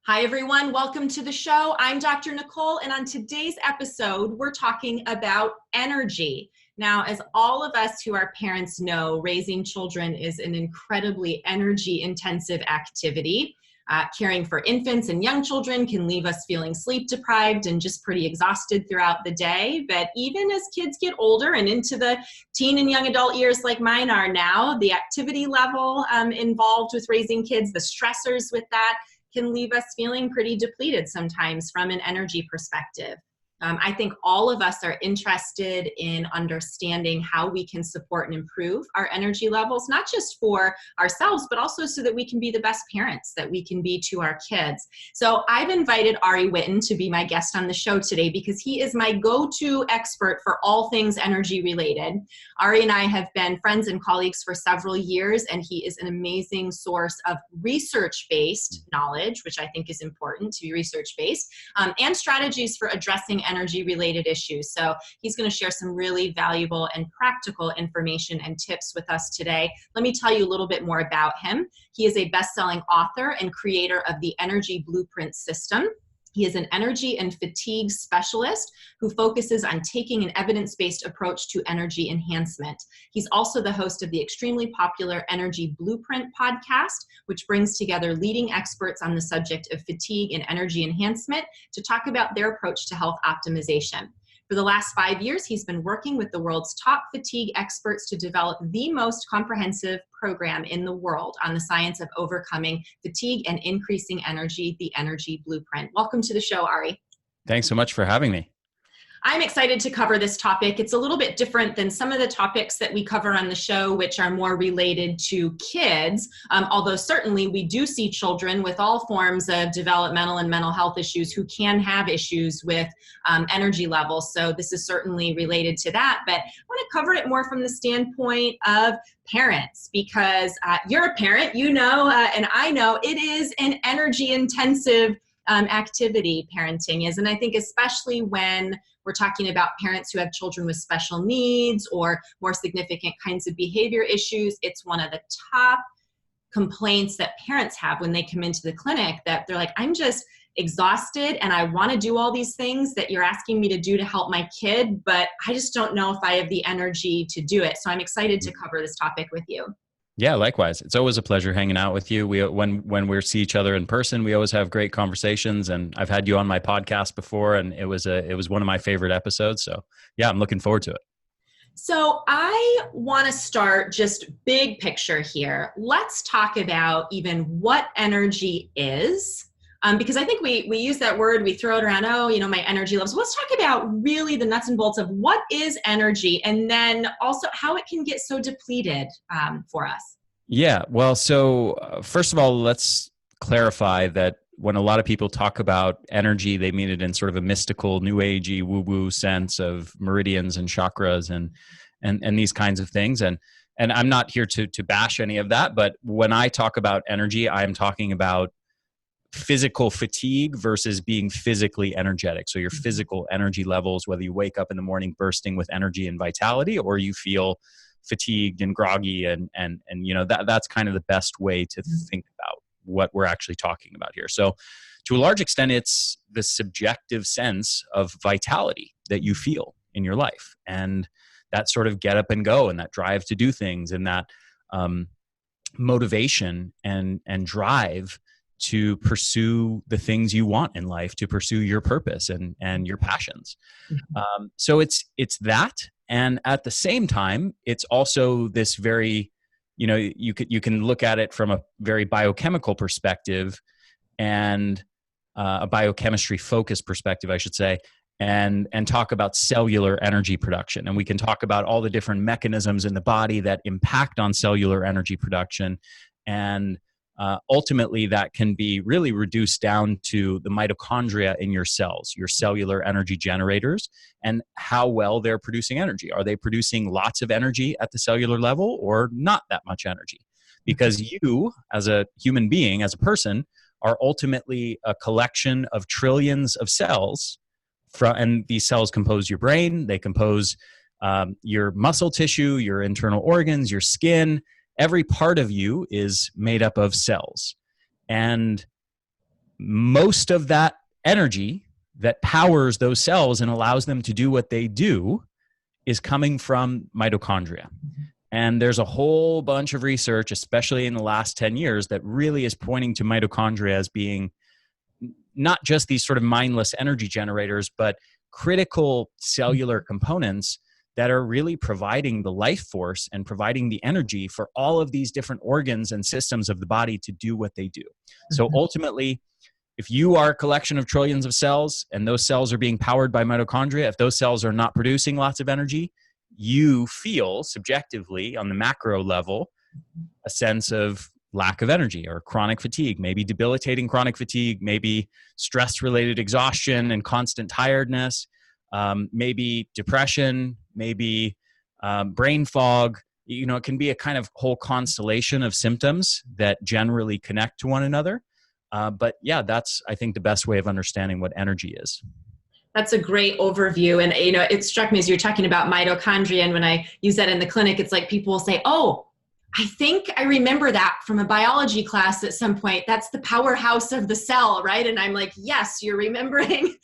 Hi, everyone. Welcome to the show. I'm Dr. Nicole, and on today's episode, we're talking about energy. Now, as all of us who are parents know, raising children is an incredibly energy-intensive activity. Caring for infants and young children can leave us feeling sleep deprived and just pretty exhausted throughout the day. But even as kids get older and into the teen and young adult years like mine are now, the activity level involved with raising kids, the stressors with that, can leave us feeling pretty depleted sometimes from an energy perspective. I think all of us are interested in understanding how we can support and improve our energy levels, not just for ourselves, but also so that we can be the best parents that we can be to our kids. So I've invited Ari Whitten to be my guest on the show today because he is my go-to expert for all things energy related. Ari and I have been friends and colleagues for several years, and he is an amazing source of research-based knowledge, which I think is important to be research-based, and strategies for addressing energy-related issues. So he's going to share some really valuable and practical information and tips with us today. Let me tell you a little bit more about him. He is a best-selling author and creator of the Energy Blueprint System. He is an energy and fatigue specialist who focuses on taking an evidence-based approach to energy enhancement. He's also the host of the extremely popular Energy Blueprint podcast, which brings together leading experts on the subject of fatigue and energy enhancement to talk about their approach to health optimization. For the last 5 years, he's been working with the world's top fatigue experts to develop the most comprehensive program in the world on the science of overcoming fatigue and increasing energy, the Energy Blueprint. Welcome to the show, Ari. Thanks so much for having me. I'm excited to cover this topic. It's a little bit different than some of the topics that we cover on the show, which are more related to kids, although certainly we do see children with all forms of developmental and mental health issues who can have issues with energy levels. So this is certainly related to that, but I want to cover it more from the standpoint of parents, because you're a parent, you know, and I know it is an energy intensive activity, parenting is. And I think especially when we're talking about parents who have children with special needs or more significant kinds of behavior issues, it's one of the top complaints that parents have when they come into the clinic, that they're like, I'm just exhausted and I want to do all these things that you're asking me to do to help my kid, but I just don't know if I have the energy to do it. So I'm excited to cover this topic with you. Yeah, likewise. It's always a pleasure hanging out with you. When we see each other in person, we always have great conversations. And I've had you on my podcast before, and it was one of my favorite episodes. So yeah, I'm looking forward to it. So I want to start just big picture here. Let's talk about even what energy is. Because I think we use that word, we throw it around, oh, you know, my energy levels. Let's talk about really the nuts and bolts of what is energy, and then also how it can get so depleted for us. Yeah, well, so first of all, let's clarify that when a lot of people talk about energy, they mean it in sort of a mystical, new agey, woo-woo sense of meridians and chakras and these kinds of things. And I'm not here to bash any of that, but when I talk about energy, I'm talking about physical fatigue versus being physically energetic. So your physical energy levels, whether you wake up in the morning bursting with energy and vitality, or you feel fatigued and groggy, and you know, that's kind of the best way to think about what we're actually talking about here. So to a large extent, it's the subjective sense of vitality that you feel in your life, and that sort of get up and go, and that drive to do things, and that motivation and drive to pursue the things you want in life, to pursue your purpose and your passions. So it's that. And at the same time, it's also this very, you know, you can look at it from a very biochemical perspective and a biochemistry focused perspective, I should say, and talk about cellular energy production. And we can talk about all the different mechanisms in the body that impact on cellular energy production. And ultimately, that can be really reduced down to the mitochondria in your cells, your cellular energy generators, and how well they're producing energy. Are they producing lots of energy at the cellular level or not that much energy? Because you, as a human being, as a person, are ultimately a collection of trillions of cells, and these cells compose your brain, they compose your muscle tissue, your internal organs, your skin. Every part of you is made up of cells. And most of that energy that powers those cells and allows them to do what they do is coming from mitochondria. And there's a whole bunch of research, especially in the last 10 years, that really is pointing to mitochondria as being not just these sort of mindless energy generators, but critical cellular components that are really providing the life force and providing the energy for all of these different organs and systems of the body to do what they do. So ultimately, if you are a collection of trillions of cells and those cells are being powered by mitochondria, if those cells are not producing lots of energy, you feel subjectively on the macro level a sense of lack of energy or chronic fatigue, maybe debilitating chronic fatigue, maybe stress-related exhaustion and constant tiredness, maybe depression, maybe brain fog. You know, it can be a kind of whole constellation of symptoms that generally connect to one another. But yeah, that's, I think, the best way of understanding what energy is. That's a great overview. And, you know, it struck me as you're talking about mitochondria. And when I use that in the clinic, it's like people will say, oh, I think I remember that from a biology class at some point. That's the powerhouse of the cell, right? And I'm like, yes, you're remembering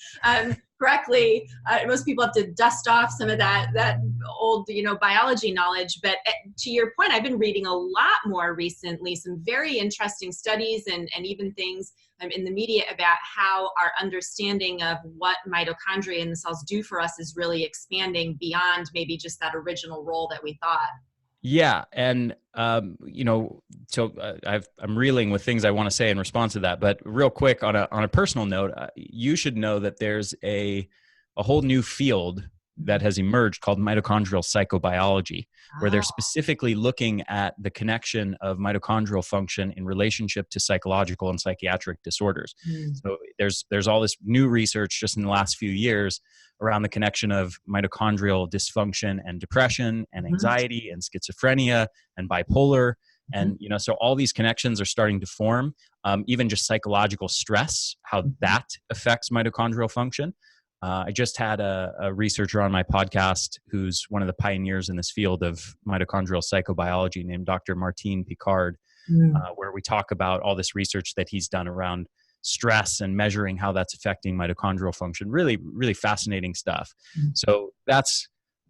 correctly. Most people have to dust off some of that old, you know, biology knowledge. But to your point, I've been reading a lot more recently, some very interesting studies and even things in the media about how our understanding of what mitochondria in the cells do for us is really expanding beyond maybe just that original role that we thought. Yeah. And, you know, so I'm reeling with things I want to say in response to that, but real quick on a personal note, you should know that there's a whole new field that has emerged called mitochondrial psychobiology, where they're specifically looking at the connection of mitochondrial function in relationship to psychological and psychiatric disorders. So there's all this new research just in the last few years around the connection of mitochondrial dysfunction and depression and anxiety and schizophrenia and bipolar. And, you know, so all these connections are starting to form, even just psychological stress, how that affects mitochondrial function. I just had a researcher on my podcast who's one of the pioneers in this field of mitochondrial psychobiology named Dr. Martin Picard, where we talk about all this research that he's done around stress and measuring how that's affecting mitochondrial function. Really, really fascinating stuff. So that's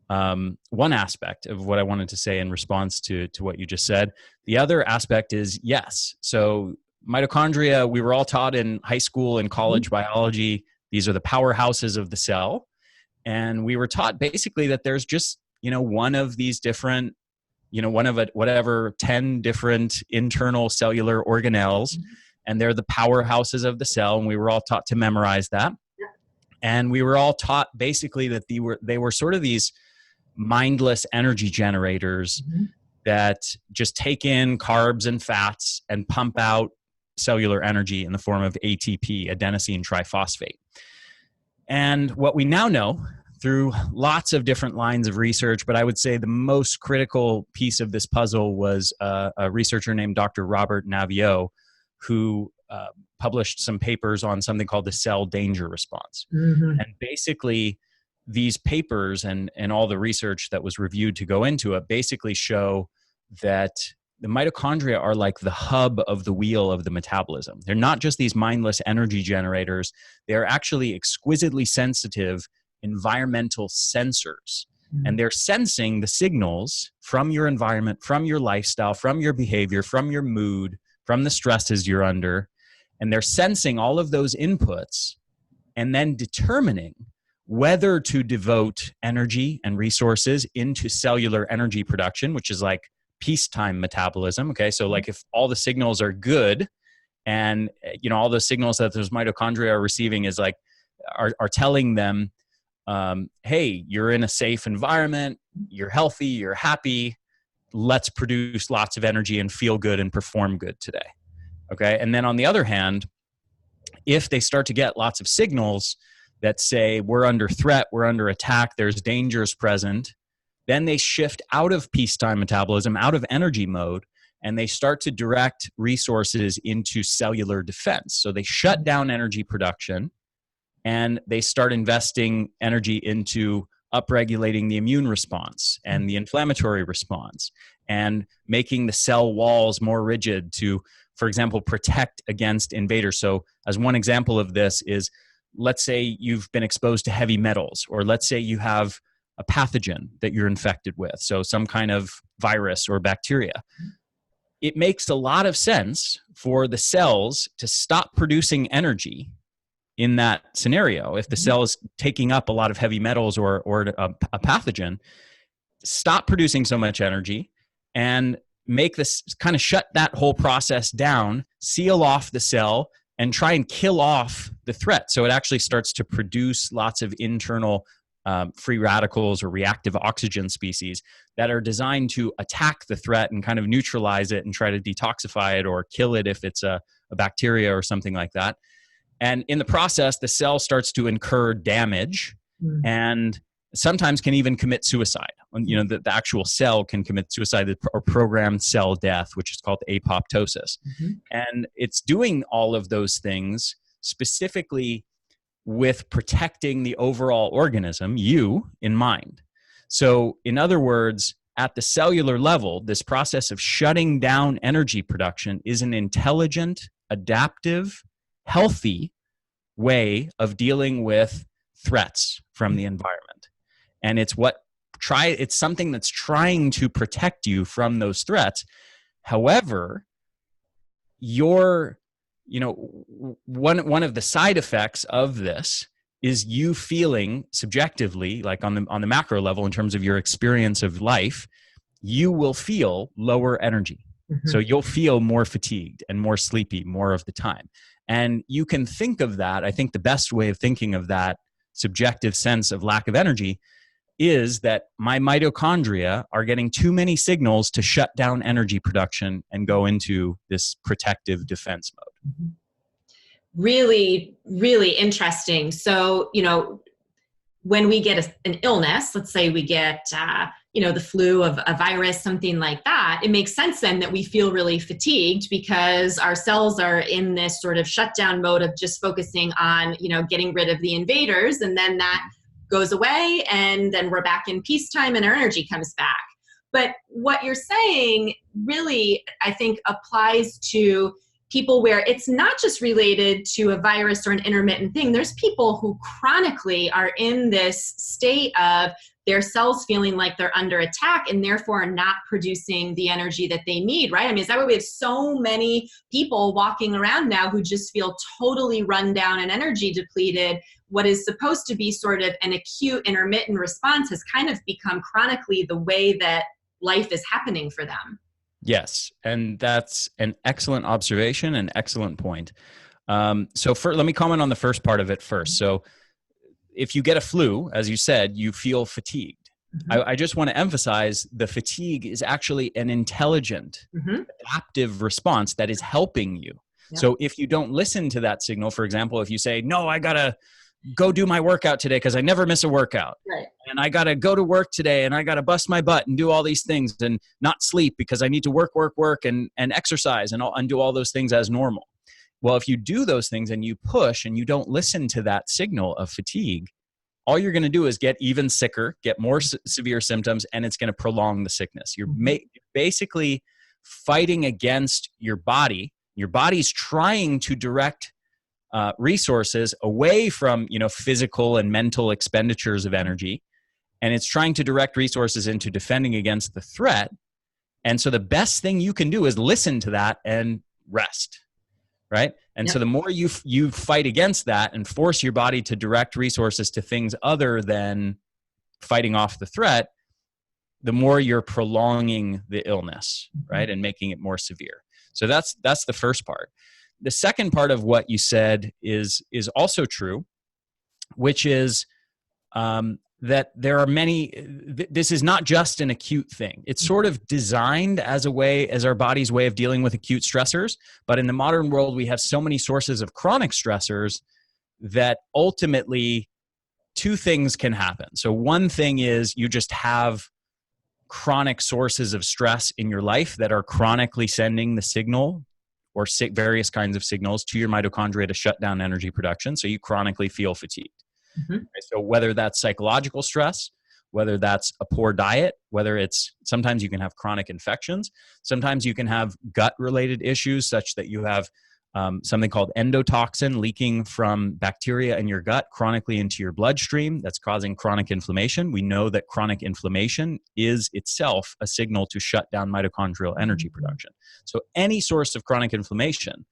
one aspect of what I wanted to say in response to what you just said. The other aspect is, yes, so mitochondria, we were all taught in high school and college biology, these are the powerhouses of the cell. And we were taught basically that there's just, you know, one of these different, you know, one of it, whatever, 10 different internal cellular organelles, and they're the powerhouses of the cell. And we were all taught to memorize that. And we were all taught basically that they were sort of these mindless energy generators that just take in carbs and fats and pump out cellular energy in the form of ATP, adenosine triphosphate. And what we now know through lots of different lines of research, but I would say the most critical piece of this puzzle was a researcher named Dr. Robert Naviaux, who published some papers on something called the cell danger response. And basically, these papers and all the research that was reviewed to go into it basically show that the mitochondria are like the hub of the wheel of the metabolism. They're not just these mindless energy generators. They're actually exquisitely sensitive environmental sensors. And they're sensing the signals from your environment, from your lifestyle, from your behavior, from your mood, from the stresses you're under. And they're sensing all of those inputs and then determining whether to devote energy and resources into cellular energy production, which is like peacetime metabolism. Okay, so like if all the signals are good and, you know, all the signals that those mitochondria are receiving is like, are telling them, hey, you're in a safe environment, you're healthy, you're happy, let's produce lots of energy and feel good and perform good today. Okay, and then on the other hand, if they start to get lots of signals that say we're under threat, we're under attack, there's dangers present, then they shift out of peacetime metabolism, out of energy mode, and they start to direct resources into cellular defense. So they shut down energy production and they start investing energy into upregulating the immune response and the inflammatory response and making the cell walls more rigid to for example, protect against invaders. So as one example of this is, let's say you've been exposed to heavy metals, or let's say you have a pathogen that you're infected with, so some kind of virus or bacteria. It makes a lot of sense for the cells to stop producing energy in that scenario. If the cell is taking up a lot of heavy metals or a pathogen, stop producing so much energy and make this kind of shut that whole process down, seal off the cell, and try and kill off the threat. So it actually starts to produce lots of internal free radicals or reactive oxygen species that are designed to attack the threat and kind of neutralize it and try to detoxify it or kill it if it's a bacteria or something like that. And in the process, the cell starts to incur damage and sometimes can even commit suicide. You know, the actual cell can commit suicide or programmed cell death, which is called apoptosis. And it's doing all of those things specifically with protecting the overall organism, you, in mind. So in other words, at the cellular level, this process of shutting down energy production is an intelligent, adaptive, healthy way of dealing with threats from the environment. And it's it's something that's trying to protect you from those threats. However, one of the side effects of this is you feeling subjectively, like on the macro level in terms of your experience of life, you will feel lower energy. So you'll feel more fatigued and more sleepy more of the time. And you can think of that, I think the best way of thinking of that subjective sense of lack of energy is that my mitochondria are getting too many signals to shut down energy production and go into this protective defense mode. Really, really interesting. So, when we get an illness, let's say we get, the flu, of a virus, something like that, it makes sense then that we feel really fatigued because our cells are in this sort of shutdown mode of just focusing on, getting rid of the invaders. And then that goes away and then we're back in peacetime and our energy comes back. But what you're saying really, I think, applies to people where it's not just related to a virus or an intermittent thing. There's people who chronically are in this state of their cells feeling like they're under attack and therefore are not producing the energy that they need, right? I mean, is that why we have so many people walking around now who just feel totally run down and energy depleted? What is supposed to be sort of an acute intermittent response has kind of become chronically the way that life is happening for them. Yes, and that's an excellent observation, an excellent point. Let me comment on the first part of it first. So if you get a flu, as you said, you feel fatigued. I just want to emphasize the fatigue is actually an intelligent, adaptive response that is helping you. Yep. So if you don't listen to that signal, for example, if you say, no, I got to go do my workout today because I never miss a workout. Right. And I got to go to work today and I got to bust my butt and do all these things and not sleep because I need to work and exercise and do all those things as normal. Well, if you do those things and you push and you don't listen to that signal of fatigue, all you're going to do is get even sicker, get more severe symptoms, and it's going to prolong the sickness. You're basically fighting against your body. Your body's trying to direct resources away from physical and mental expenditures of energy, and it's trying to direct resources into defending against the threat. And so the best thing you can do is listen to that and rest, right? And so the more you fight against that and force your body to direct resources to things other than fighting off the threat, the more you're prolonging the illness, right, and making it more severe. So that's the first part. The second part of what you said is also true, which is that there are this is not just an acute thing. It's sort of designed as our body's way of dealing with acute stressors. But in the modern world, we have so many sources of chronic stressors that ultimately two things can happen. So one thing is you just have chronic sources of stress in your life that are chronically sending the signal or various kinds of signals to your mitochondria to shut down energy production. So you chronically feel fatigued. So whether that's psychological stress whether that's a poor diet, whether it's sometimes you can have chronic infections, sometimes you can have gut related issues such that you have something called endotoxin leaking from bacteria in your gut chronically into your bloodstream that's causing chronic inflammation. We know that chronic inflammation is itself a signal to shut down mitochondrial energy production. So any source of chronic inflammation,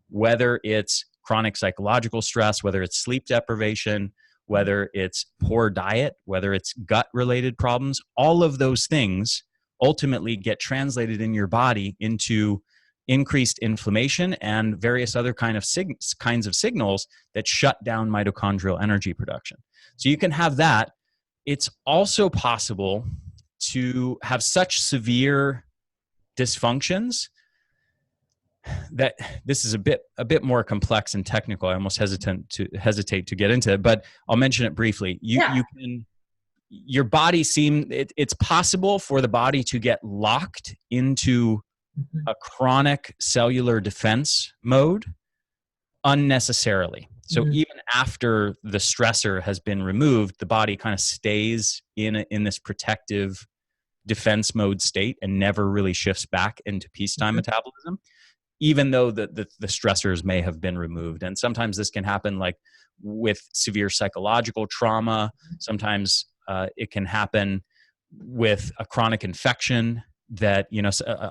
whether it's chronic psychological stress, whether it's sleep deprivation, whether it's poor diet, whether it's gut-related problems, all of those things ultimately get translated in your body into increased inflammation and various other kinds of signals that shut down mitochondrial energy production. So you can have that. It's also possible to have such severe dysfunctions that this is a bit more complex and technical. I almost hesitate to get into it, but I'll mention it briefly. Your body it's possible for the body to get locked into a chronic cellular defense mode unnecessarily. So even after the stressor has been removed, the body kind of stays in this protective defense mode state and never really shifts back into peacetime metabolism, even though the stressors may have been removed. And sometimes this can happen like with severe psychological trauma. Sometimes it can happen with a chronic infection that,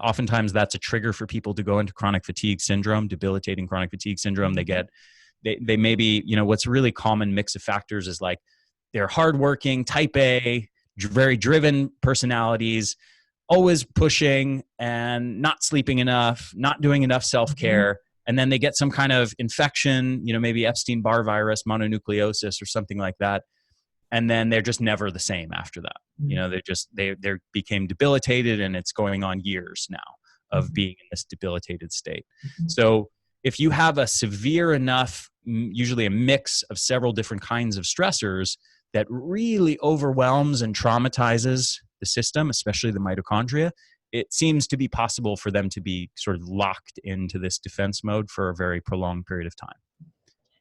oftentimes that's a trigger for people to go into chronic fatigue syndrome, debilitating chronic fatigue syndrome. They may be, what's a really common mix of factors is like they're hardworking, type A, very driven personalities, always pushing and not sleeping enough, not doing enough self-care. And then they get some kind of infection, maybe Epstein-Barr virus, mononucleosis or something like that. And then they're just never the same after that. They became debilitated, and it's going on years now of being in this debilitated state. So if you have a severe enough, usually a mix of several different kinds of stressors that really overwhelms and traumatizes the system, especially the mitochondria, it seems to be possible for them to be sort of locked into this defense mode for a very prolonged period of time.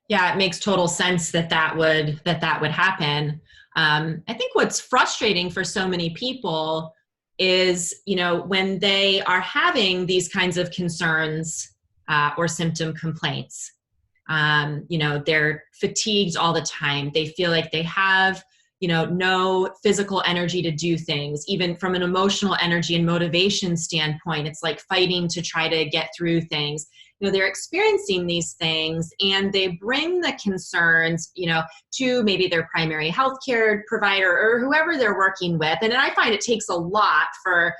Yeah, it makes total sense that would happen. I think what's frustrating for so many people is, when they are having these kinds of concerns or symptom complaints, they're fatigued all the time. They feel like they have, no physical energy to do things. Even from an emotional energy and motivation standpoint, it's like fighting to try to get through things. They're experiencing these things, and they bring the concerns, to maybe their primary healthcare provider or whoever they're working with. And I find it takes a lot for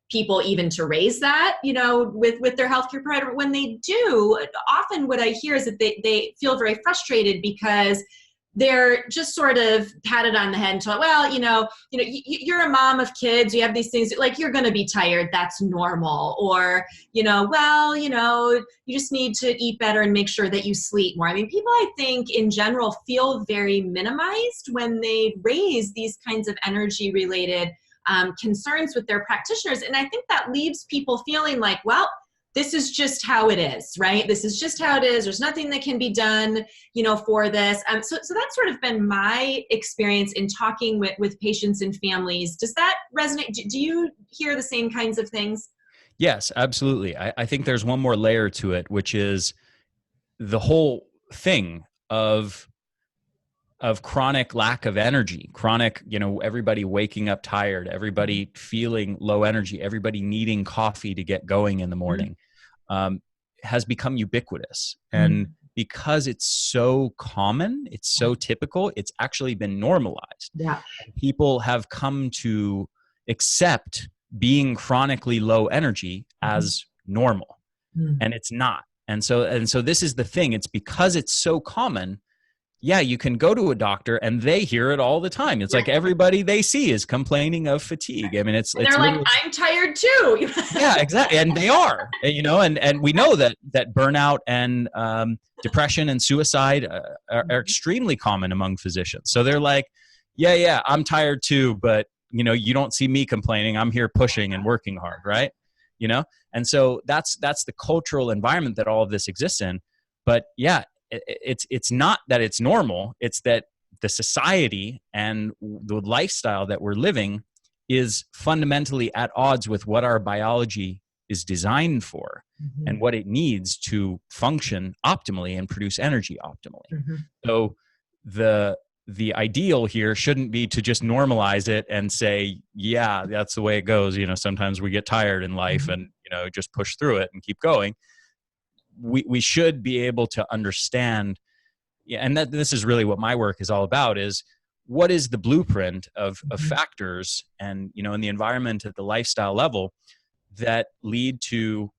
people even to raise that, with their healthcare provider. But when they do, often what I hear is that they feel very frustrated because they're just sort of patted on the head and told, well, you're a mom of kids, you have these things, like, you're going to be tired, that's normal. Or, well, you just need to eat better and make sure that you sleep more. I mean, people, I think, in general, feel very minimized when they raise these kinds of energy-related concerns with their practitioners. And I think that leaves people feeling like, well, this is just how it is, right? This is just how it is. There's nothing that can be done, for this. So that's sort of been my experience in talking with patients and families. Does that resonate? Do you hear the same kinds of things? Yes, absolutely. I think there's one more layer to it, which is the whole thing of chronic lack of energy, chronic, everybody waking up tired, everybody feeling low energy, everybody needing coffee to get going in the morning, has become ubiquitous. And because it's so common, it's so typical, it's actually been normalized. Yeah. People have come to accept being chronically low energy as normal, and it's not. And so this is the thing. It's because it's so common. Yeah, you can go to a doctor and they hear it all the time. It's like everybody they see is complaining of fatigue. I mean, they're like, I'm tired too. Yeah, exactly. And they are, and we know that burnout and depression and suicide are extremely common among physicians. So they're like, yeah, I'm tired too, but you don't see me complaining. I'm here pushing and working hard, right? And so that's the cultural environment that all of this exists in. But yeah, it's not that it's normal. It's that the society and the lifestyle that we're living is fundamentally at odds with what our biology is designed for and what it needs to function optimally and produce energy optimally. So the ideal here shouldn't be to just normalize it and say, yeah, that's the way it goes. Sometimes we get tired in life and, just push through it and keep going. We should be able to understand, and that this is really what my work is all about, is what is the blueprint of factors and, in the environment at the lifestyle level that lead to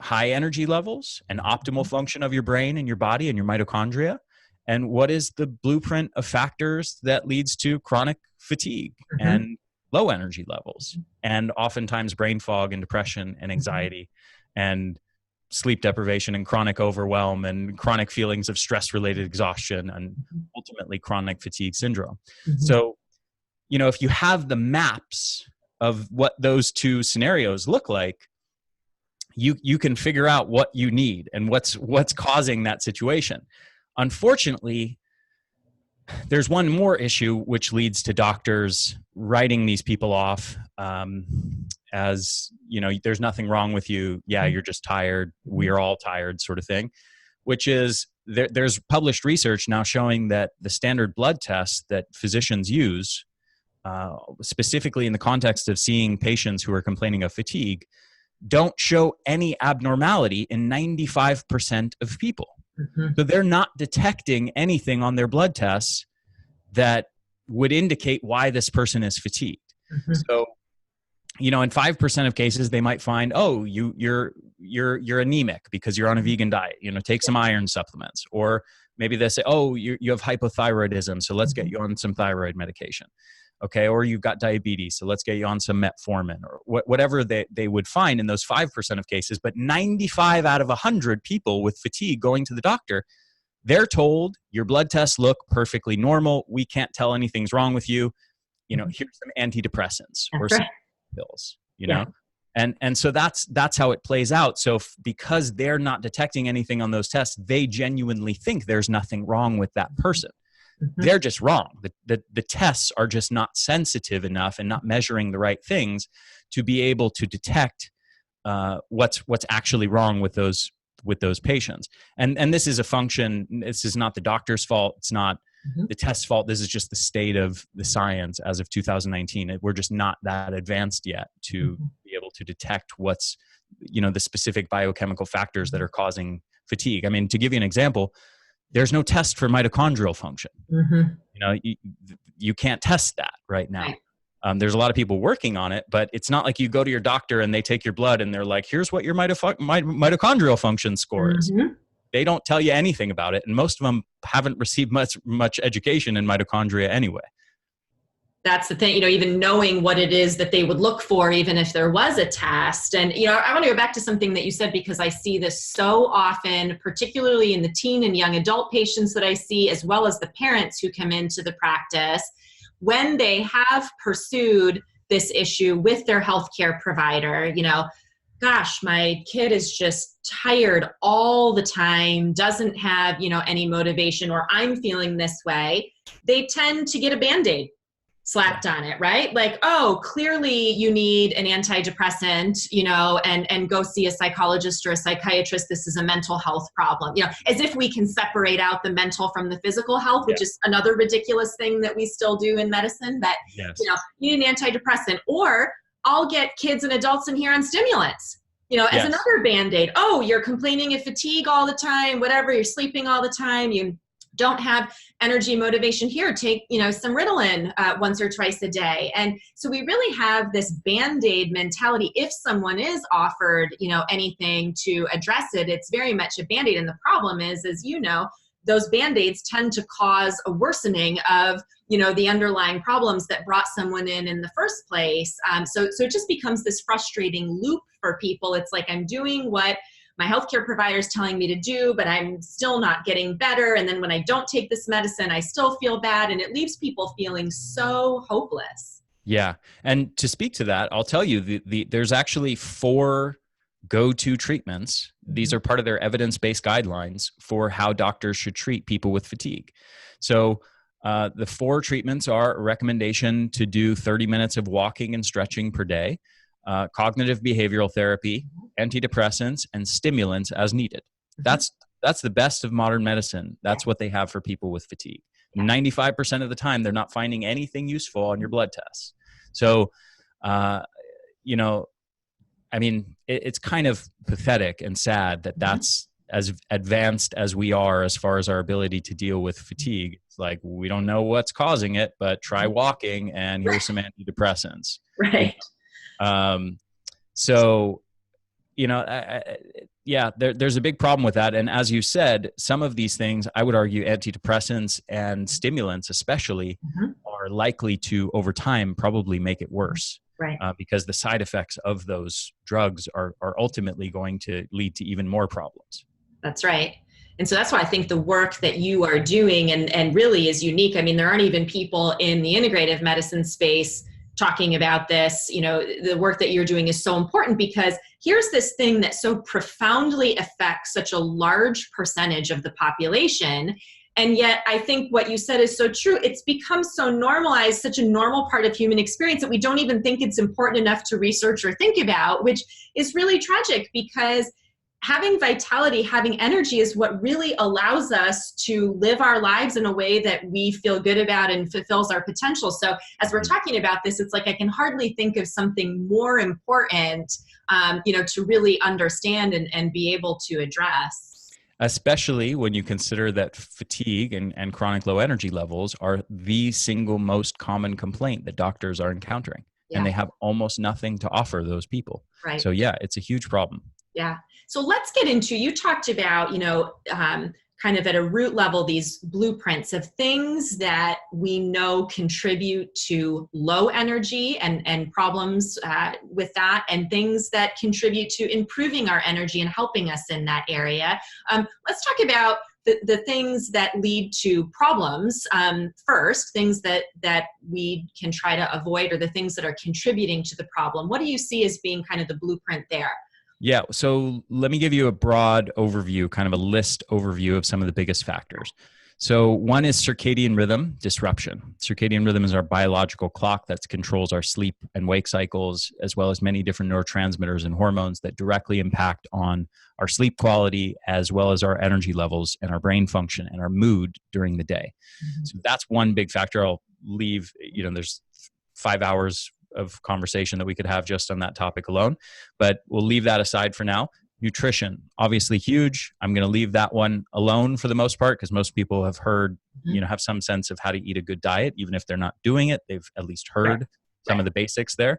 high energy levels and optimal function of your brain and your body and your mitochondria. And what is the blueprint of factors that leads to chronic fatigue and low energy levels, and oftentimes brain fog and depression and anxiety and sleep deprivation and chronic overwhelm and chronic feelings of stress-related exhaustion and ultimately chronic fatigue syndrome. So, if you have the maps of what those two scenarios look like, you can figure out what you need and what's causing that situation. Unfortunately, there's one more issue which leads to doctors writing these people off as, there's nothing wrong with you. Yeah, you're just tired. We are all tired, sort of thing, which is there's published research now showing that the standard blood tests that physicians use, specifically in the context of seeing patients who are complaining of fatigue, don't show any abnormality in 95% of people. So they're not detecting anything on their blood tests that would indicate why this person is fatigued. So, in 5% of cases, they might find, oh, you're anemic because you're on a vegan diet. Take some iron supplements. Or maybe they say, oh, you have hypothyroidism, so let's get you on some thyroid medication. Okay, or you've got diabetes, so let's get you on some metformin, or whatever they would find in those 5% of cases. But 95 out of 100 people with fatigue going to the doctor, they're told your blood tests look perfectly normal. We can't tell anything's wrong with you. Here's some antidepressants or some pills. And so that's how it plays out. So because they're not detecting anything on those tests, they genuinely think there's nothing wrong with that person. They're just wrong. The tests are just not sensitive enough and not measuring the right things to be able to detect what's actually wrong with those patients. And this is a function. This is not the doctor's fault. It's not the test's fault. This is just the state of the science as of 2019. We're just not that advanced yet to be able to detect what's the specific biochemical factors that are causing fatigue. I mean, to give you an example, there's no test for mitochondrial function. You can't test that right now. There's a lot of people working on it, but it's not like you go to your doctor and they take your blood and they're like, here's what your mitochondrial function score is. They don't tell you anything about it. And most of them haven't received much education in mitochondria anyway. That's the thing, even knowing what it is that they would look for, even if there was a test. And, I want to go back to something that you said, because I see this so often, particularly in the teen and young adult patients that I see, as well as the parents who come into the practice, when they have pursued this issue with their healthcare provider, gosh, my kid is just tired all the time, doesn't have, any motivation, or I'm feeling this way. They tend to get a BandAid slapped on it, right? Like, oh, clearly you need an antidepressant, and go see a psychologist or a psychiatrist. This is a mental health problem, as if we can separate out the mental from the physical health, which is another ridiculous thing that we still do in medicine, that, you need an antidepressant. Or I'll get kids and adults in here on stimulants, as another BandAid. Oh, you're complaining of fatigue all the time, whatever, you're sleeping all the time, you don't have energy, motivation, here, take, some Ritalin once or twice a day. And so we really have this BandAid mentality. If someone is offered, anything to address it, it's very much a BandAid. And the problem is, as those BandAids tend to cause a worsening of, the underlying problems that brought someone in the first place. So it just becomes this frustrating loop for people. It's like, I'm doing what my healthcare provider is telling me to do, but I'm still not getting better. And then when I don't take this medicine, I still feel bad. And it leaves people feeling so hopeless. Yeah. And to speak to that, I'll tell you, there's actually 4 go-to treatments. These are part of their evidence-based guidelines for how doctors should treat people with fatigue. So The 4 treatments are a recommendation to do 30 minutes of walking and stretching per day, cognitive behavioral therapy, antidepressants, and stimulants as needed. That's the best of modern medicine. That's what they have for people with fatigue. 95% of the time, they're not finding anything useful on your blood tests. So, you know, I mean, it's kind of pathetic and sad that that's as advanced as we are as far as our ability to deal with fatigue. It's like, we don't know what's causing it, but try walking and here's some antidepressants. Right. So, you know, there's a big problem with that. And as you said, some of these things, I would argue antidepressants and stimulants especially are likely to, over time, probably make it worse. Right. Because the side effects of those drugs are ultimately going to lead to even more problems. That's right. And so that's why I think the work that you are doing and really is unique. I mean, there aren't even people in the integrative medicine space talking about this. You know, the work that you're doing is so important because here's this thing that so profoundly affects such a large percentage of the population. And yet I think what you said is so true. It's become so normalized, such a normal part of human experience that we don't even think it's important enough to research or think about, which is really tragic because having vitality, having energy is what really allows us to live our lives in a way that we feel good about and fulfills our potential. So as we're talking about this, it's like I can hardly think of something more important, to really understand and be able to address. Especially when you consider that fatigue and chronic low energy levels are the single most common complaint that doctors are encountering. Yeah. And they have almost nothing to offer those people. Right. So yeah, it's a huge problem. Yeah. So let's get into, you talked about, kind of at a root level, these blueprints of things that we know contribute to low energy and problems with that, and things that contribute to improving our energy and helping us in that area. Let's talk about the things that lead to problems first, things that we can try to avoid, or the things that are contributing to the problem. What do you see as being kind of the blueprint there? Yeah, so let me give you a broad overview, kind of a list overview of some of the biggest factors. So one is circadian rhythm disruption. Circadian rhythm is our biological clock that controls our sleep and wake cycles, as well as many different neurotransmitters and hormones that directly impact on our sleep quality, as well as our energy levels and our brain function and our mood during the day. So that's one big factor. I'll leave, there's 5 hours of conversation that we could have just on that topic alone, but we'll leave that aside for now. Nutrition, obviously huge. I'm going to leave that one alone for the most part, because most people have heard, have some sense of how to eat a good diet. Even if they're not doing it, they've at least heard some of the basics there.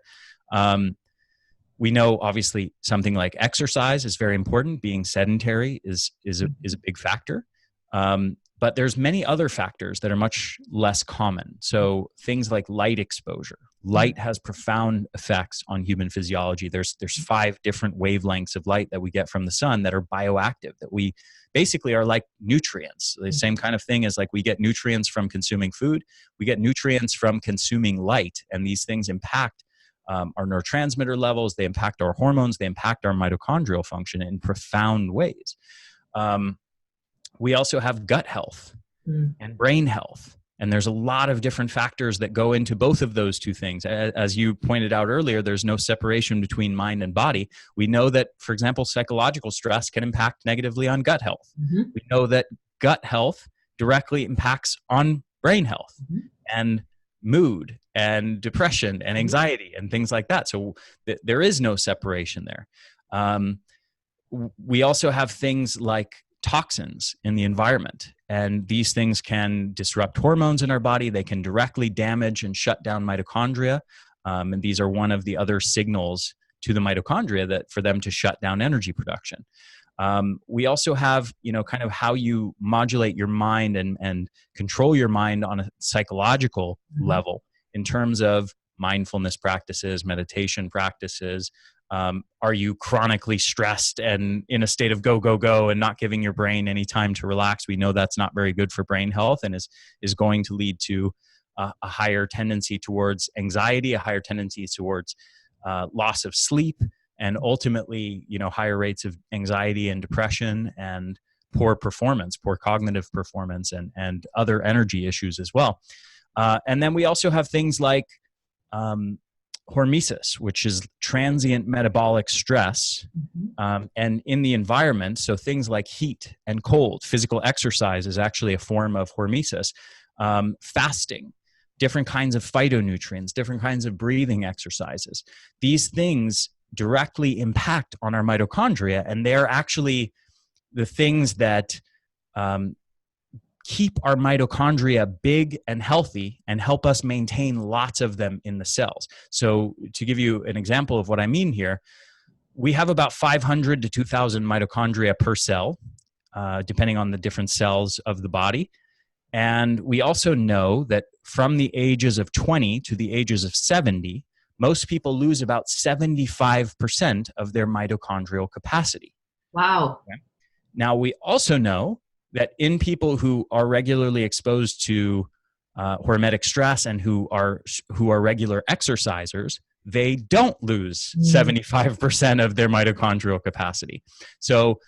We know obviously something like exercise is very important. Being sedentary is a big factor. But there's many other factors that are much less common. So things like light exposure. Light has profound effects on human physiology. There's 5 different wavelengths of light that we get from the sun that are bioactive, that we basically are like nutrients. The same kind of thing as like we get nutrients from consuming food, we get nutrients from consuming light. And these things impact our neurotransmitter levels, they impact our hormones, they impact our mitochondrial function in profound ways. We also have gut health and brain health. And there's a lot of different factors that go into both of those two things. As you pointed out earlier, there's no separation between mind and body. We know that, for example, psychological stress can impact negatively on gut health. We know that gut health directly impacts on brain health and mood and depression and anxiety and things like that. So there is no separation there. We also have things like toxins in the environment, and these things can disrupt hormones in our body. They can directly damage and shut down mitochondria, and these are one of the other signals to the mitochondria that for them to shut down energy production. We also have, kind of how you modulate your mind and control your mind on a psychological level in terms of mindfulness practices, meditation practices. Are you chronically stressed and in a state of go, go, go and not giving your brain any time to relax? We know that's not very good for brain health and is going to lead to a higher tendency towards anxiety, a higher tendency towards loss of sleep, and ultimately, higher rates of anxiety and depression and poor performance, poor cognitive performance, and other energy issues as well. And then we also have things like hormesis, which is transient metabolic stress, and in the environment. So things like heat and cold, physical exercise is actually a form of hormesis. Fasting, different kinds of phytonutrients, different kinds of breathing exercises. These things directly impact on our mitochondria, and they're actually the things that keep our mitochondria big and healthy and help us maintain lots of them in the cells. So to give you an example of what I mean here, we have about 500 to 2,000 mitochondria per cell, depending on the different cells of the body. And we also know that from the ages of 20 to the ages of 70, most people lose about 75% of their mitochondrial capacity. Wow. Okay? Now, we also know that in people who are regularly exposed to hormetic stress and who are regular exercisers, they don't lose 75% of their mitochondrial capacity. So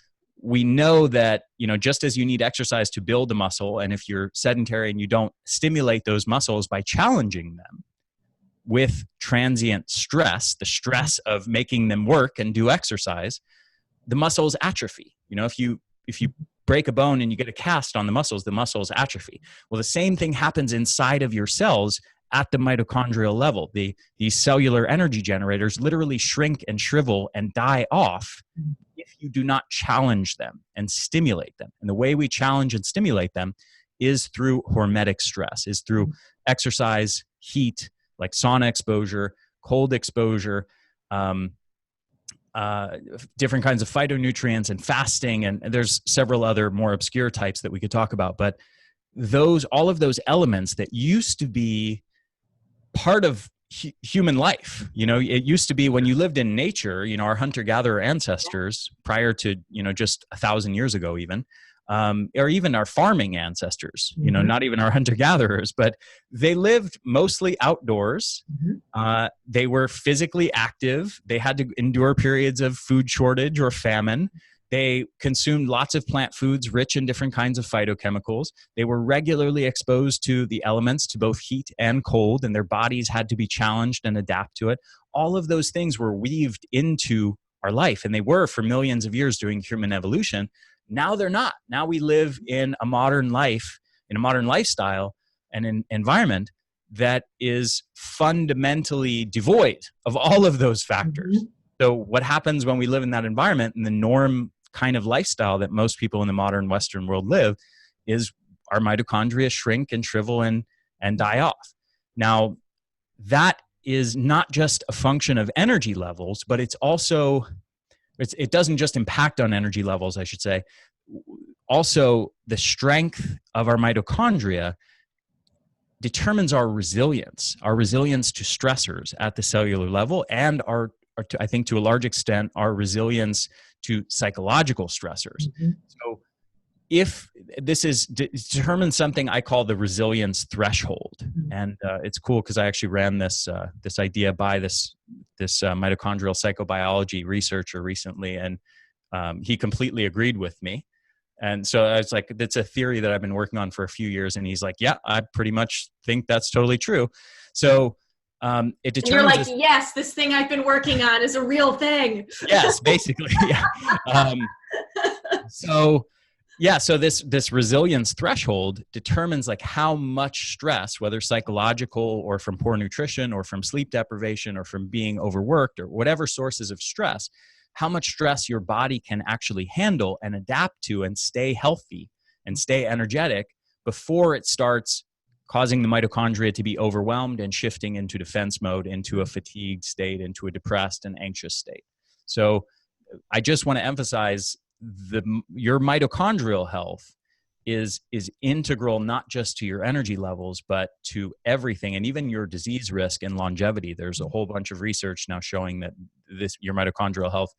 we know that, just as you need exercise to build a muscle, and if you're sedentary and you don't stimulate those muscles by challenging them with transient stress, the stress of making them work and do exercise, the muscles atrophy. If you break a bone and you get a cast on the muscles atrophy. Well, the same thing happens inside of your cells at the mitochondrial level. These cellular energy generators literally shrink and shrivel and die off if you do not challenge them and stimulate them. And the way we challenge and stimulate them is through hormetic stress, is through exercise, heat, like sauna exposure, cold exposure, different kinds of phytonutrients and fasting, and there's several other more obscure types that we could talk about. But all of those elements that used to be part of human life, it used to be when you lived in nature, our hunter-gatherer ancestors prior to, just 1,000 years ago even, or even our farming ancestors, not even our hunter-gatherers, but they lived mostly outdoors. They were physically active. They had to endure periods of food shortage or famine. They consumed lots of plant foods rich in different kinds of phytochemicals. They were regularly exposed to the elements, to both heat and cold, and their bodies had to be challenged and adapt to it. All of those things were weaved into our life, and they were for millions of years during human evolution. Now they're not. Now we live in a modern life, in a modern lifestyle and an environment that is fundamentally devoid of all of those factors. So what happens when we live in that environment, and the norm kind of lifestyle that most people in the modern Western world live, is our mitochondria shrink and shrivel and die off. Now, that is not just a function of energy levels, but it's also, it doesn't just impact on energy levels, I should say. Also, the strength of our mitochondria determines our resilience to stressors at the cellular level, and I think to a large extent, our resilience to psychological stressors. So if this determines something I call the resilience threshold, and it's cool because I actually ran this idea by this mitochondrial psychobiology researcher recently, and he completely agreed with me. And so I was like, that's a theory that I've been working on for a few years. And he's like, yeah, I pretty much think that's totally true. So it determines. You're like, yes, this thing I've been working on is a real thing. Yes, basically. Yeah. So this resilience threshold determines like how much stress, whether psychological or from poor nutrition or from sleep deprivation or from being overworked or whatever sources of stress, how much stress your body can actually handle and adapt to and stay healthy and stay energetic before it starts causing the mitochondria to be overwhelmed and shifting into defense mode, into a fatigued state, into a depressed and anxious state. So I just want to emphasize your mitochondrial health is integral not just to your energy levels, but to everything, and even your disease risk and longevity. There's a whole bunch of research now showing that your mitochondrial health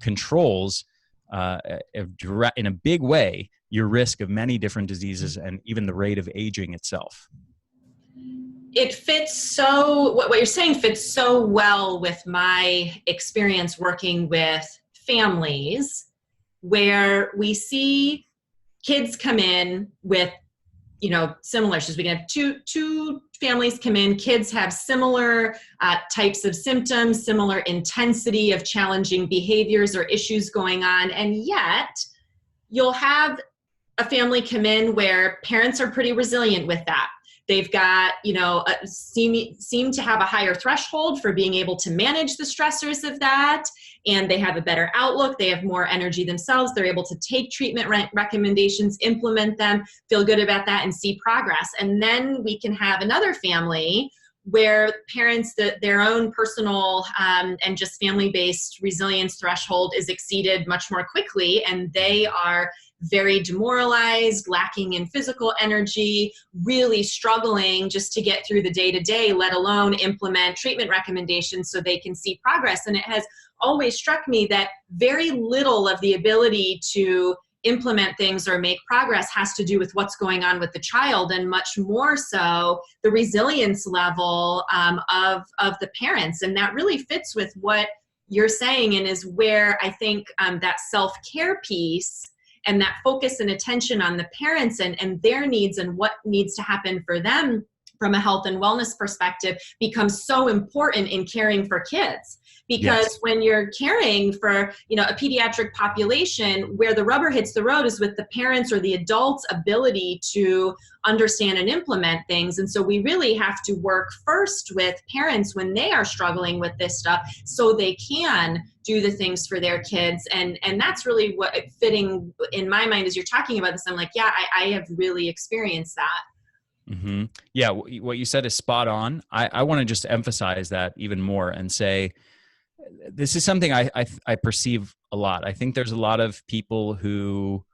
controls in a big way your risk of many different diseases and even the rate of aging itself. It fits what you're saying fits so well with my experience working with families where we see kids come in with, similar issues. We can have two families come in, kids have similar types of symptoms, similar intensity of challenging behaviors or issues going on. And yet you'll have a family come in where parents are pretty resilient with that. They've got, seem to have a higher threshold for being able to manage the stressors of that. And they have a better outlook. They have more energy themselves. They're able to take treatment recommendations, implement them, feel good about that, and see progress. And then we can have another family where parents, their own personal and just family-based resilience threshold is exceeded much more quickly, and they are very demoralized, lacking in physical energy, really struggling just to get through the day-to-day, let alone implement treatment recommendations so they can see progress. And it has always struck me that very little of the ability to implement things or make progress has to do with what's going on with the child, and much more so the resilience level of the parents. And that really fits with what you're saying, and is where I think that self-care piece and that focus and attention on the parents and their needs and what needs to happen for them from a health and wellness perspective becomes so important in caring for kids. Because Yes. when you're caring for, a pediatric population, where the rubber hits the road is with the parents or the adults' ability to understand and implement things. And so we really have to work first with parents when they are struggling with this stuff so they can do the things for their kids. And that's really what fitting in my mind as you're talking about this. I'm like, yeah, I have really experienced that. Mm-hmm. Yeah, what you said is spot on. I want to just emphasize that even more and say, this is something I perceive a lot. I think there's a lot of people who,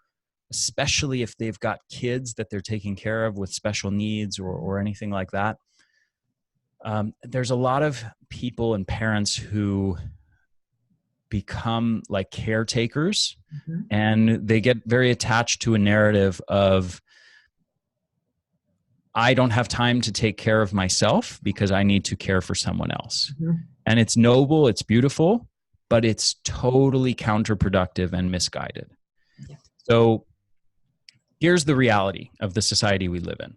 especially if they've got kids that they're taking care of with special needs or anything like that, there's a lot of people and parents who become like caretakers, Mm-hmm. and they get very attached to a narrative of, I don't have time to take care of myself because I need to care for someone else. Mm-hmm. And it's noble, it's beautiful, but it's totally counterproductive and misguided. Yeah. So here's the reality of the society we live in.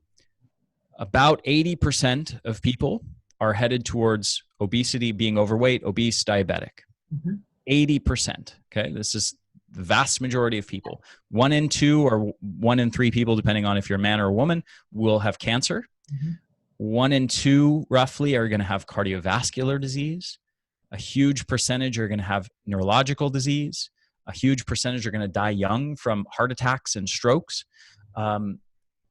About 80% of people are headed towards obesity, being overweight, obese, diabetic. Mm-hmm. 80%. Okay. This is the vast majority of people. 1 in 2 or 1 in 3 people, depending on if you're a man or a woman, will have cancer. Mm-hmm. 1 in 2 roughly are going to have cardiovascular disease. A huge percentage are going to have neurological disease. A huge percentage are going to die young from heart attacks and strokes.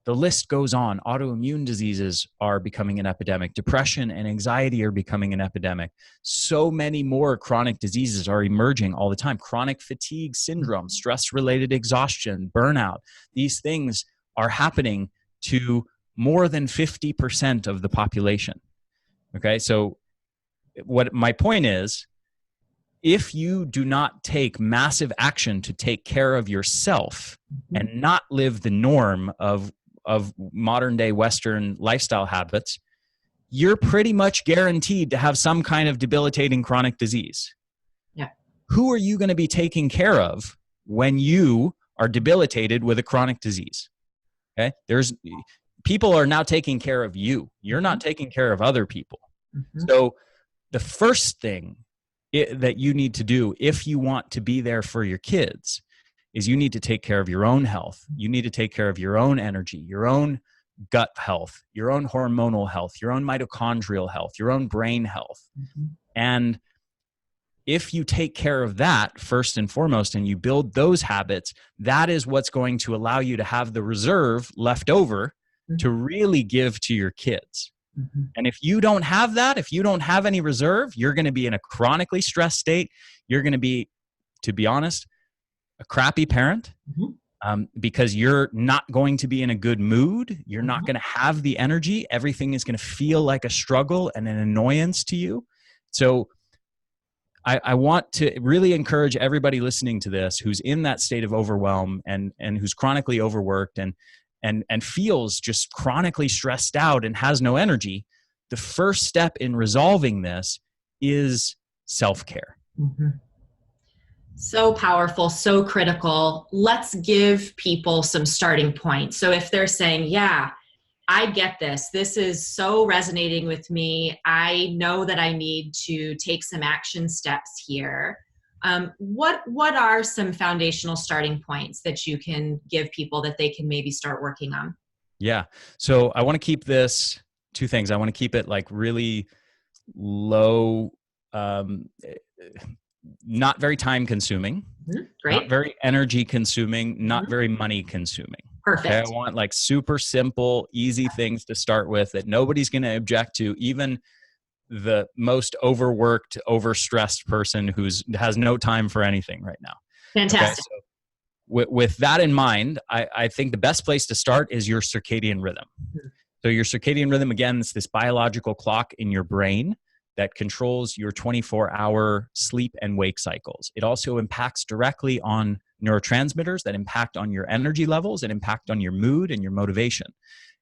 The list goes on. Autoimmune diseases are becoming an epidemic. Depression and anxiety are becoming an epidemic. So many more chronic diseases are emerging all the time. Chronic fatigue syndrome, stress-related exhaustion, burnout. These things are happening to more than 50% of the population. Okay, so what my point is, if you do not take massive action to take care of yourself and not live the norm of modern day Western lifestyle habits, you're pretty much guaranteed to have some kind of debilitating chronic disease. Yeah. Who are you going to be taking care of when you are debilitated with a chronic disease? Okay. People are now taking care of you. You're not taking care of other people. Mm-hmm. So the first thing that you need to do if you want to be there for your kids is you need to take care of your own health. You need to take care of your own energy, your own gut health, your own hormonal health, your own mitochondrial health, your own brain health. Mm-hmm. And if you take care of that first and foremost and you build those habits, that is what's going to allow you to have the reserve left over to really give to your kids. Mm-hmm. And if you don't have that, if you don't have any reserve, you're going to be in a chronically stressed state. You're going to be, to be honest, a crappy parent, because you're not going to be in a good mood. You're not going to have the energy. Everything is going to feel like a struggle and an annoyance to you. So I want to really encourage everybody listening to this who's in that state of overwhelm and who's chronically overworked and feels just chronically stressed out and has no energy. The first step in resolving this is self-care. Mm-hmm. So powerful, so critical. Let's give people some starting points. So if they're saying, yeah, I get this. This is so resonating with me. I know that I need to take some action steps here. What are some foundational starting points that you can give people that they can maybe start working on? Yeah. So I want to keep this two things. I want to keep it like really low, not very time consuming, not Great. very energy consuming, not Mhm. very money consuming. Okay. I Perfect. want like super simple, easy things to start with that nobody's going to object to, even the most overworked, overstressed person who's has no time for anything right now. Okay. Fantastic. So with that in mind, I think the best place to start is your circadian rhythm. So your circadian rhythm, again, is this biological clock in your brain that controls your 24-hour sleep and wake cycles. It also impacts directly on neurotransmitters that impact on your energy levels and impact on your mood and your motivation.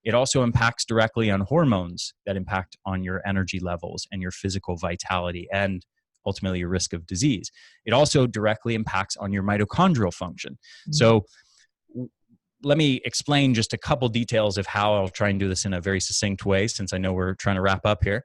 It also impacts directly on hormones that impact on your energy levels and your physical vitality and ultimately your risk of disease. It also directly impacts on your mitochondrial function. So let me explain just a couple details of how I'll try and do this in a very succinct way, since I know we're trying to wrap up here.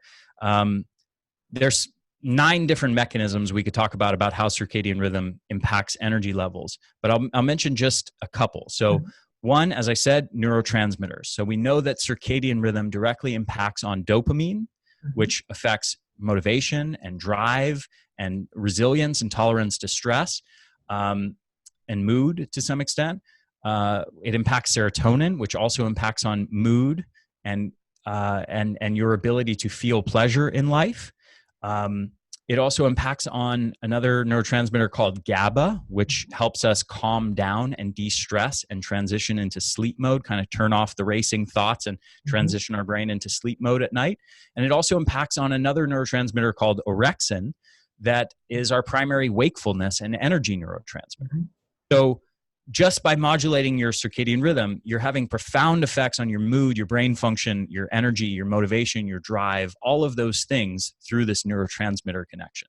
There's 9 different mechanisms we could talk about how circadian rhythm impacts energy levels, but I'll mention just a couple. So one, as I said, neurotransmitters. So we know that circadian rhythm directly impacts on dopamine, which affects motivation and drive and resilience and tolerance to stress, and mood to some extent. It impacts serotonin, which also impacts on mood and your ability to feel pleasure in life. It also impacts on another neurotransmitter called GABA, which helps us calm down and de-stress and transition into sleep mode, kind of turn off the racing thoughts and transition our brain into sleep mode at night. And it also impacts on another neurotransmitter called orexin that is our primary wakefulness and energy neurotransmitter. So just by modulating your circadian rhythm, you're having profound effects on your mood, your brain function, your energy, your motivation, your drive, all of those things through this neurotransmitter connection.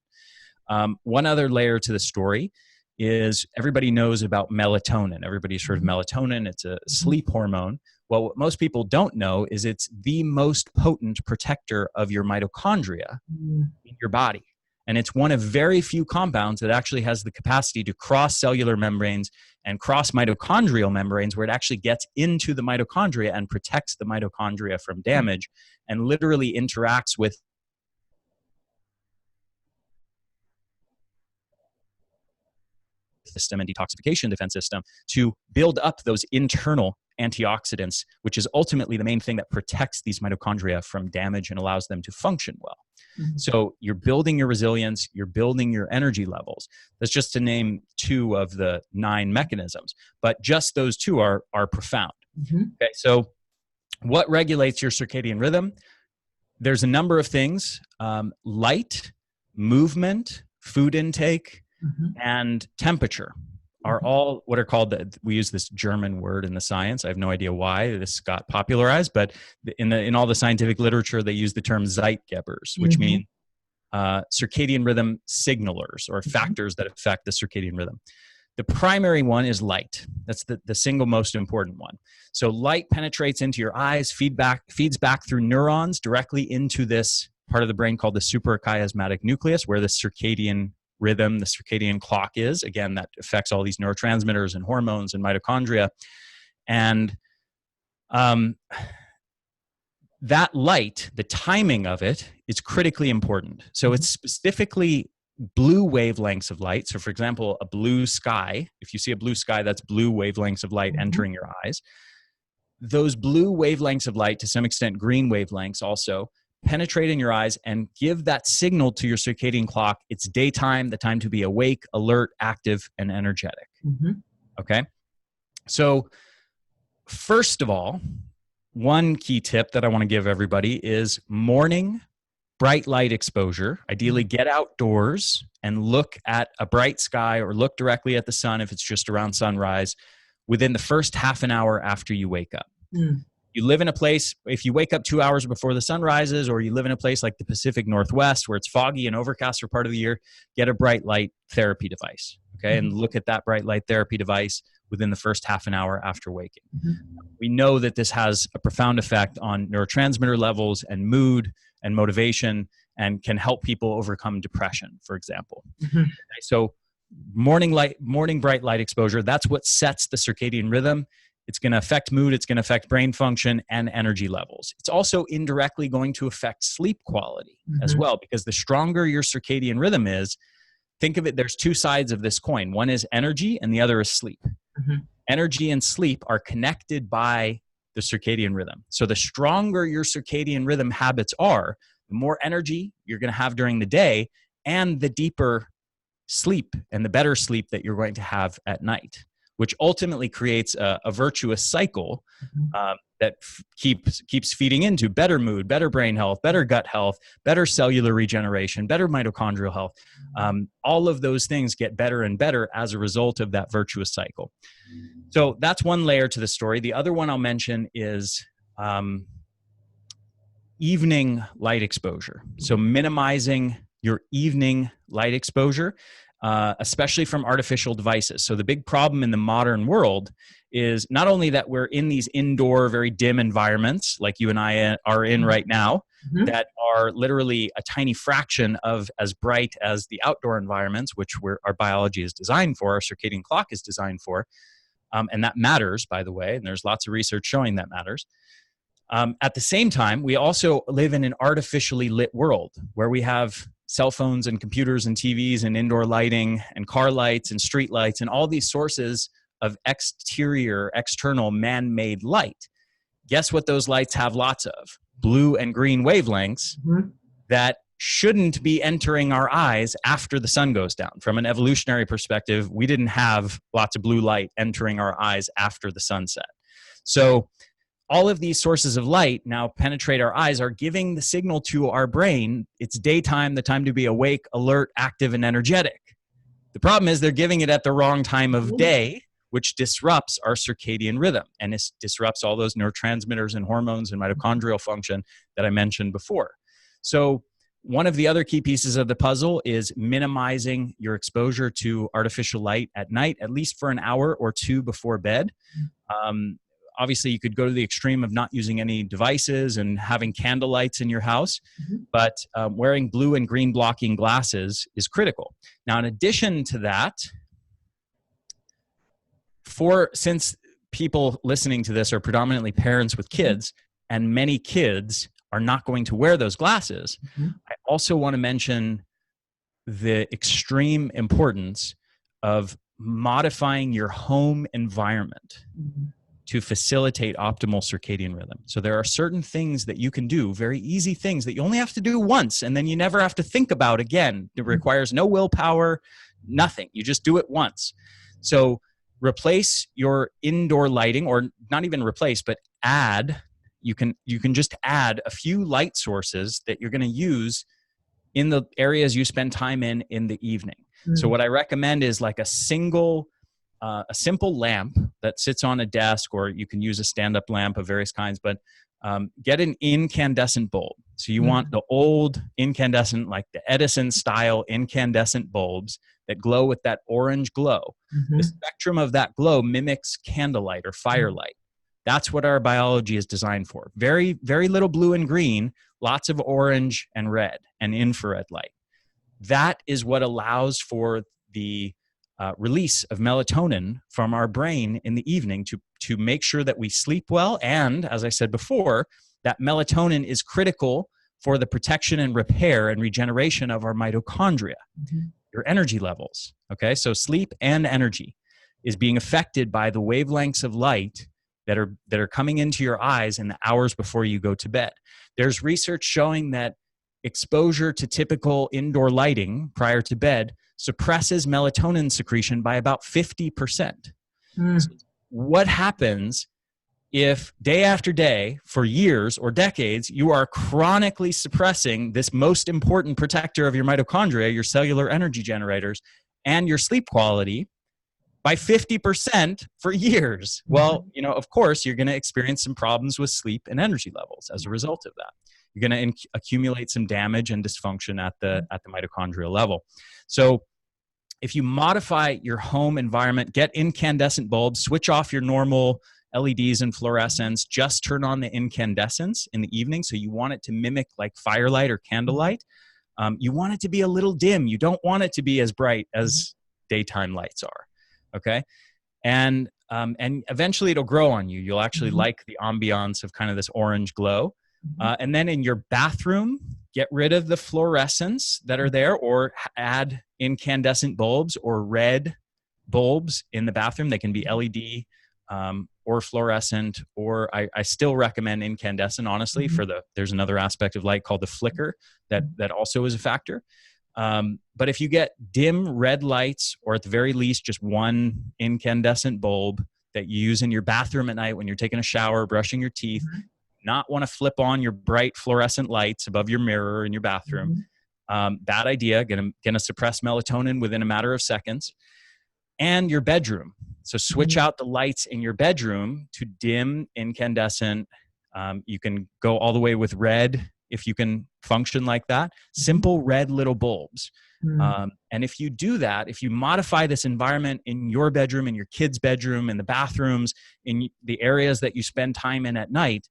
One other layer to the story is everybody knows about melatonin. Everybody's heard of melatonin. It's a sleep hormone. Well, what most people don't know is it's the most potent protector of your mitochondria in your body. And it's one of very few compounds that actually has the capacity to cross cellular membranes and cross mitochondrial membranes, where it actually gets into the mitochondria and protects the mitochondria from damage and literally interacts with the system and detoxification defense system to build up those internal antioxidants, which is ultimately the main thing that protects these mitochondria from damage and allows them to function well. So you're building your resilience, you're building your energy levels. That's just to name 2 of the 9 mechanisms, but just those 2 are profound. Okay, so what regulates your circadian rhythm? There's a number of things: light, movement, food intake, and temperature are all what are called, we use this German word in the science. I have no idea why this got popularized, but in all the scientific literature, they use the term Zeitgebers, which mean circadian rhythm signalers or factors that affect the circadian rhythm. The primary one is light. That's the single most important one. So light penetrates into your eyes, feeds back through neurons directly into this part of the brain called the suprachiasmatic nucleus, where the circadian rhythm, the circadian clock is. Again, that affects all these neurotransmitters and hormones and mitochondria. And that light, the timing of it, is critically important. So it's specifically blue wavelengths of light. So for example, a blue sky, if you see a blue sky, that's blue wavelengths of light entering your eyes. Those blue wavelengths of light, to some extent green wavelengths also, penetrate in your eyes and give that signal to your circadian clock. It's daytime, the time to be awake, alert, active, and energetic. Okay? So first of all, one key tip that I want to give everybody is morning bright light exposure. Ideally, get outdoors and look at a bright sky or look directly at the sun if it's just around sunrise within the first half an hour after you wake up. You live in a place, if you wake up 2 hours before the sun rises, or you live in a place like the Pacific Northwest where it's foggy and overcast for part of the year, get a bright light therapy device. okay, and look at that bright light therapy device within the first half an hour after waking. Mhm. We know that this has a profound effect on neurotransmitter levels and mood and motivation, and can help people overcome depression, for example. Mhm. So morning bright light exposure, that's what sets the circadian rhythm. It's going to affect mood, it's going to affect brain function and energy levels. It's also indirectly going to affect sleep quality as well, because the stronger your circadian rhythm is, think of it, there's two sides of this coin. One is energy and the other is sleep. Mhm. Energy and sleep are connected by the circadian rhythm. So the stronger your circadian rhythm habits are, the more energy you're going to have during the day, and the deeper sleep and the better sleep that you're going to have at night, which ultimately creates a virtuous cycle that keeps feeding into better mood, better brain health, better gut health, better cellular regeneration, better mitochondrial health. All of those things get better and better as a result of that virtuous cycle. So that's one layer to the story. The other one I'll mention is evening light exposure. So minimizing your evening light exposure, especially from artificial devices. So the big problem in the modern world is not only that we're in these indoor, very dim environments like you and I are in right now, that are literally a tiny fraction of as bright as the outdoor environments, which our biology is designed for, our circadian clock is designed for. And that matters, by the way, and there's lots of research showing that matters. At the same time, we also live in an artificially lit world where we have cell phones and computers and TVs and indoor lighting and car lights and street lights and all these sources of external man-made light. Guess what those lights have lots of? Blue and green wavelengths that shouldn't be entering our eyes after the sun goes down. From an evolutionary perspective, we didn't have lots of blue light entering our eyes after the sunset. So all of these sources of light now penetrate our eyes, are giving the signal to our brain, it's daytime, the time to be awake, alert, active, and energetic. The problem is they're giving it at the wrong time of day, which disrupts our circadian rhythm, and it disrupts all those neurotransmitters and hormones and mitochondrial function that I mentioned before. So one of the other key pieces of the puzzle is minimizing your exposure to artificial light at night, at least for an hour or two before bed. Obviously, you could go to the extreme of not using any devices and having candle lights in your house, but wearing blue and green blocking glasses is critical. Now, in addition to that, since people listening to this are predominantly parents with kids, and many kids are not going to wear those glasses, I also want to mention the extreme importance of modifying your home environment to facilitate optimal circadian rhythm. So there are certain things that you can do, very easy things that you only have to do once, and then you never have to think about again. It requires no willpower, nothing. You just do it once. So replace your indoor lighting, or not even replace, but add. You can just add a few light sources that you're going to use in the areas you spend time in the evening. So what I recommend is like a simple lamp that sits on a desk, or you can use a stand-up lamp of various kinds, but get an incandescent bulb. So you want the old incandescent, like the Edison style incandescent bulbs that glow with that orange glow. The spectrum of that glow mimics candlelight or firelight. That's what our biology is designed for. Very, very little blue and green, lots of orange and red and infrared light. That is what allows for the release of melatonin from our brain in the evening to make sure that we sleep well. And as I said before, that melatonin is critical for the protection and repair and regeneration of our mitochondria, your energy levels. Okay, so sleep and energy is being affected by the wavelengths of light that are coming into your eyes in the hours before you go to bed. There's research showing that exposure to typical indoor lighting prior to bed suppresses melatonin secretion by about 50%. So what happens if day after day for years or decades you are chronically suppressing this most important protector of your mitochondria, your cellular energy generators, and your sleep quality by 50% for years? Well, of course, you're going to experience some problems with sleep and energy levels as a result of that. You're going to accumulate some damage and dysfunction at the mitochondrial level. So if you modify your home environment, get incandescent bulbs, switch off your normal LEDs and fluorescents, just turn on the incandescents in the evening. So you want it to mimic like firelight or candlelight. You want it to be a little dim. You don't want it to be as bright as daytime lights are. Okay. And eventually it'll grow on you. You'll actually like the ambiance of kind of this orange glow. And then in your bathroom, get rid of the fluorescents that are there, or add incandescent bulbs or red bulbs in the bathroom. They can be LED or fluorescent, or I still recommend incandescent, honestly, there's another aspect of light called the flicker that also is a factor. But if you get dim red lights, or at the very least just one incandescent bulb that you use in your bathroom at night when you're taking a shower, brushing your teeth, not want to flip on your bright fluorescent lights above your mirror in your bathroom. Bad idea, gonna suppress melatonin within a matter of seconds. And your bedroom. So switch out the lights in your bedroom to dim incandescent. You can go all the way with red if you can function like that. Simple red little bulbs. And if you do that, if you modify this environment in your bedroom, in your kid's bedroom, in the bathrooms, in the areas that you spend time in at night,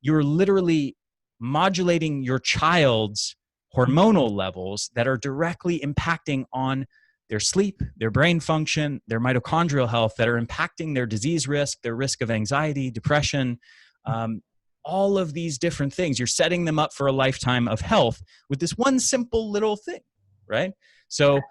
you're literally modulating your child's hormonal levels that are directly impacting on their sleep, their brain function, their mitochondrial health, that are impacting their disease risk, their risk of anxiety, depression, all of these different things. You're setting them up for a lifetime of health with this one simple little thing, right? So,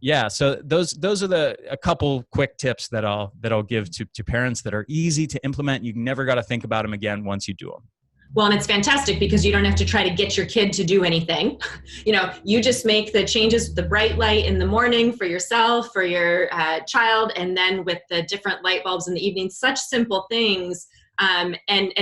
yeah. So those are a couple quick tips that I'll give to parents that are easy to implement. You never got to think about them again once you do them. Well, and it's fantastic because you don't have to try to get your kid to do anything. You just make the changes with the bright light in the morning for yourself, for your child, and then with the different light bulbs in the evening. Such simple things. And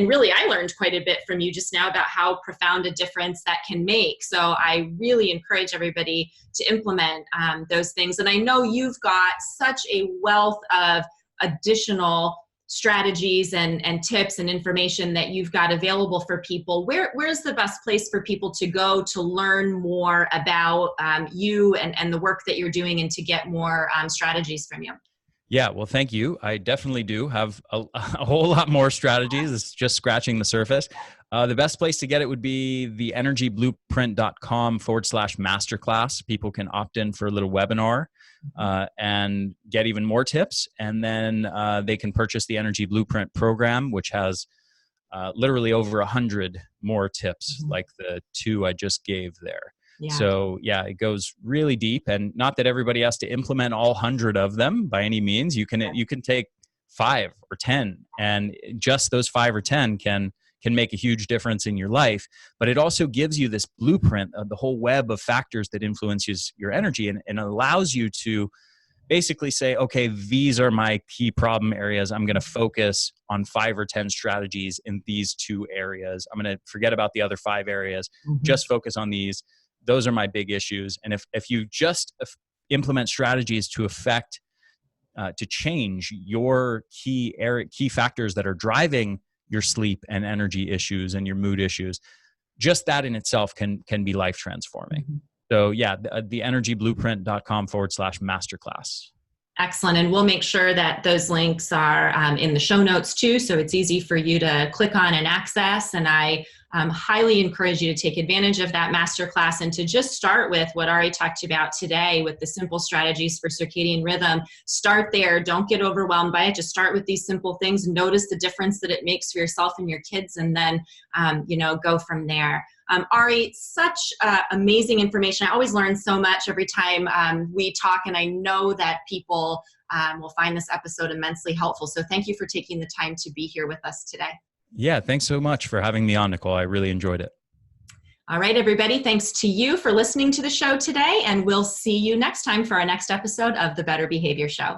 really, I learned quite a bit from you just now about how profound a difference that can make. So I really encourage everybody to implement those things. And I know you've got such a wealth of additional strategies and tips and information that you've got available for people. Where's the best place for people to go to learn more about you and the work that you're doing, and to get more strategies from you? Yeah, well, thank you. I definitely do have a whole lot more strategies. It's just scratching the surface. The best place to get it would be the energyblueprint.com/masterclass. People can opt in for a little webinar and get even more tips. And then they can purchase the Energy Blueprint program, which has literally over 100 more tips like the 2 I just gave there. Yeah. So yeah, it goes really deep, and not that everybody has to implement all 100 of them by any means. You can take 5 or 10, and just those 5 or 10 can make a huge difference in your life. But it also gives you this blueprint of the whole web of factors that influences your energy, and allows you to basically say, okay, these are my key problem areas. I'm going to focus on 5 or 10 strategies in these 2 areas. I'm going to forget about the other 5 areas, just focus on these. Those are my big issues. And if you just implement strategies to change your key factors that are driving your sleep and energy issues and your mood issues, just that in itself can be life transforming. So yeah, the energyblueprint.com/masterclass. Excellent. And we'll make sure that those links are in the show notes too, so it's easy for you to click on and access. And I highly encourage you to take advantage of that masterclass, and to just start with what Ari talked about today with the simple strategies for circadian rhythm. Start there. Don't get overwhelmed by it. Just start with these simple things. Notice the difference that it makes for yourself and your kids, and then go from there. Ari, such amazing information. I always learn so much every time we talk, and I know that people will find this episode immensely helpful. So thank you for taking the time to be here with us today. Yeah, thanks so much for having me on, Nicole. I really enjoyed it. All right, everybody. Thanks to you for listening to the show today, and we'll see you next time for our next episode of the Better Behavior Show.